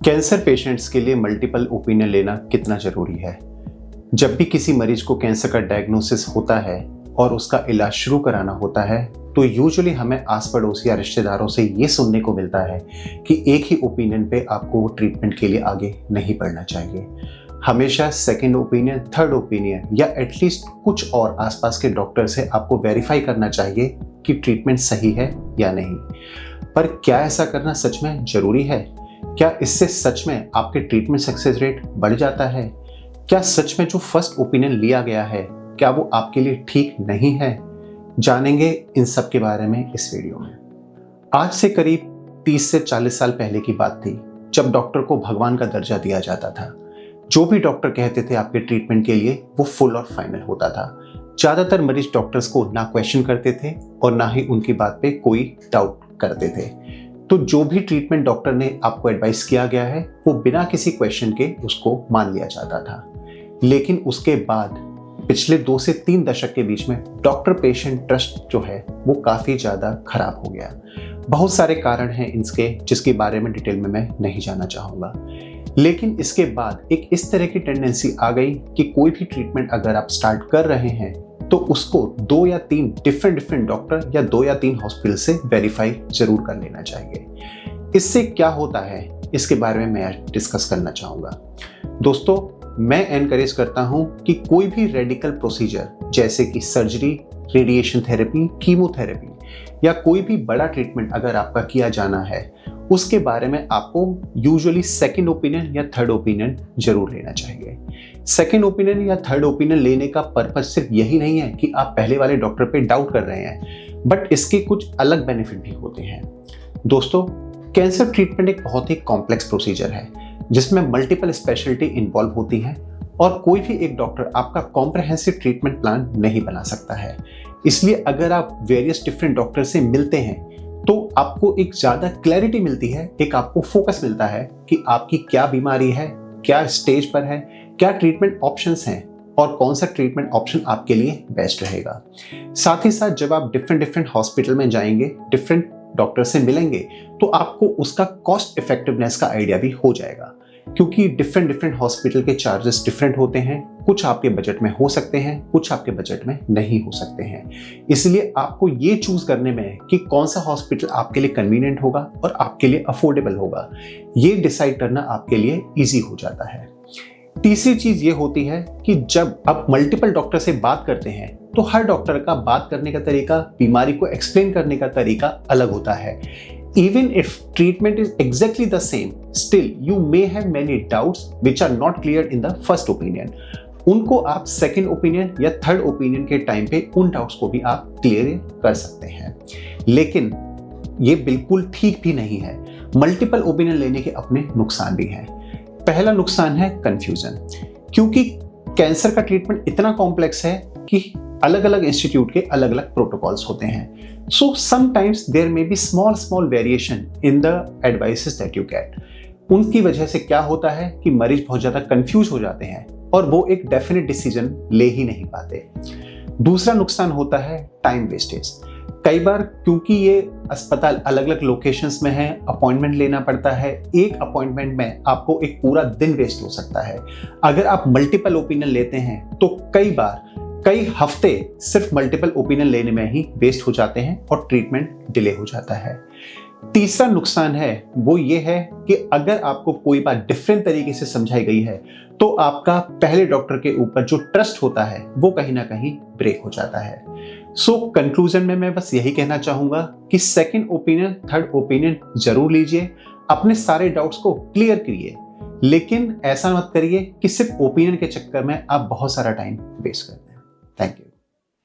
Cancer patients के लिए multiple opinion लेना कितना ज़रूरी है। जब भी किसी मरीज को कैंसर का डायग्नोसिस होता है और उसका इलाज शुरू कराना होता है तो यूजुअली हमें आस पड़ोस या रिश्तेदारों से ये सुनने को मिलता है कि एक ही ओपिनियन पे आपको ट्रीटमेंट के लिए आगे नहीं बढ़ना चाहिए। हमेशा सेकंड ओपिनियन, थर्ड ओपिनियन या एटलीस्ट कुछ और आसपास के डॉक्टर से आपको वेरीफाई करना चाहिए कि ट्रीटमेंट सही है या नहीं। पर क्या ऐसा करना सच में ज़रूरी है? क्या इससे सच में आपके ट्रीटमेंट सक्सेस रेट बढ़ जाता है? क्या सच में जो फर्स्ट ओपिनियन लिया गया है क्या वो आपके लिए ठीक नहीं है? जानेंगे इन सब के बारे में इस वीडियो में। आज से करीब 30 से 40 साल पहले की बात थी जब डॉक्टर को भगवान का दर्जा दिया जाता था। जो भी डॉक्टर कहते थे आपके ट्रीटमेंट के लिए वो फुल और फाइनल होता था। ज़्यादातर मरीज डॉक्टर्स को ना क्वेश्चन करते थे और ना ही उनकी बात पे कोई डाउट करते थे। तो जो भी ट्रीटमेंट डॉक्टर ने आपको एडवाइस किया गया है वो बिना किसी क्वेश्चन के उसको मान लिया जाता था। लेकिन उसके बाद पिछले 2 से 3 दशक के बीच में डॉक्टर पेशेंट ट्रस्ट जो है वो काफ़ी ज़्यादा खराब हो गया। बहुत सारे कारण हैं इसके जिसके बारे में डिटेल में मैं नहीं जाना चाहूँगा। लेकिन इसके बाद एक इस तरह की टेंडेंसी आ गई कि कोई भी ट्रीटमेंट अगर आप स्टार्ट कर रहे हैं तो उसको 2 या 3 डिफरेंट डॉक्टर या 2 या 3 हॉस्पिटल से वेरीफाई जरूर कर लेना चाहिए। इससे क्या होता है इसके बारे में मैं आज डिस्कस करना चाहूँगा। दोस्तों, मैं एनकरेज करता हूँ कि कोई भी रेडिकल प्रोसीजर जैसे कि सर्जरी, रेडिएशन थेरेपी, कीमोथेरेपी या कोई भी बड़ा ट्रीटमेंट अगर आपका किया जाना है उसके बारे में आपको यूजुअली सेकंड ओपिनियन या थर्ड ओपिनियन जरूर लेना चाहिए। सेकंड ओपिनियन या थर्ड ओपिनियन लेने का पर्पस सिर्फ यही नहीं है कि आप पहले वाले डॉक्टर पे डाउट कर रहे हैं, बट इसके कुछ अलग बेनिफिट भी होते हैं। दोस्तों, कैंसर ट्रीटमेंट एक बहुत ही कॉम्प्लेक्स प्रोसीजर है जिसमें मल्टीपल स्पेशलिटी इन्वॉल्व होती हैं और कोई भी एक डॉक्टर आपका कॉम्प्रहेंसिव ट्रीटमेंट प्लान नहीं बना सकता है। इसलिए अगर आप वेरियस डिफरेंट डॉक्टर से मिलते हैं तो आपको एक ज़्यादा क्लैरिटी मिलती है, एक आपको फोकस मिलता है कि आपकी क्या बीमारी है, क्या स्टेज पर है, क्या ट्रीटमेंट ऑप्शंस हैं और कौन सा ट्रीटमेंट ऑप्शन आपके लिए बेस्ट रहेगा। साथ ही साथ जब आप डिफरेंट हॉस्पिटल में जाएंगे, डिफरेंट डॉक्टर से मिलेंगे तो आपको उसका कॉस्ट इफेक्टिवनेस का आइडिया भी हो जाएगा, क्योंकि डिफरेंट हॉस्पिटल के चार्जेस डिफरेंट होते हैं। कुछ आपके बजट में हो सकते हैं, कुछ आपके बजट में नहीं हो सकते हैं। इसलिए आपको ये चूज करने में कि कौन सा हॉस्पिटल आपके लिए कन्वीनियंट होगा और आपके लिए अफोर्डेबल होगा, ये डिसाइड करना आपके लिए इजी हो जाता है। तीसरी चीज ये होती है कि जब आप मल्टीपल डॉक्टर से बात करते हैं तो हर डॉक्टर का बात करने का तरीका, बीमारी को एक्सप्लेन करने का तरीका अलग होता है। Even if treatment is exactly the same, still you may have many doubts which are not cleared in the first opinion. उनको आप सेकंड ओपिनियन या थर्ड ओपिनियन के टाइम पे उन डाउट्स को भी आप क्लियर कर सकते हैं। लेकिन ये बिल्कुल ठीक भी नहीं है। मल्टीपल ओपिनियन लेने के अपने नुकसान भी हैं। पहला नुकसान है कंफ्यूजन, क्योंकि कैंसर का ट्रीटमेंट इतना कॉम्प्लेक्स है कि अलग अलग इंस्टीट्यूट के अलग अलग प्रोटोकॉल्स होते हैं। So sometimes there may be small variation in the advices that you get. उनकी वजह से क्या होता है कि मरीज बहुत ज़्यादा कंफ्यूज हो जाते हैं और वो एक डेफिनेट डिसीजन ले ही नहीं पाते। दूसरा नुकसान होता है टाइम वेस्टेज। कई बार क्योंकि ये अस्पताल अलग अलग लोकेशंस में है, अपॉइंटमेंट लेना पड़ता है। एक अपॉइंटमेंट में आपको एक पूरा दिन वेस्ट हो सकता है। अगर आप मल्टीपल ओपिनियन लेते हैं तो कई हफ्ते सिर्फ मल्टीपल ओपिनियन लेने में ही वेस्ट हो जाते हैं और ट्रीटमेंट डिले हो जाता है। तीसरा नुकसान है वो ये है कि अगर आपको कोई बात डिफरेंट तरीके से समझाई गई है तो आपका पहले डॉक्टर के ऊपर जो ट्रस्ट होता है वो कहीं ना कहीं ब्रेक हो जाता है। सो कंक्लूजन में मैं बस यही कहना चाहूंगा कि सेकंड ओपिनियन, थर्ड ओपिनियन जरूर लीजिए, अपने सारे डाउट्स को क्लियर करिए, लेकिन ऐसा मत करिए कि सिर्फ ओपिनियन के चक्कर में आप बहुत सारा टाइम वेस्ट करते हैं। Thank you.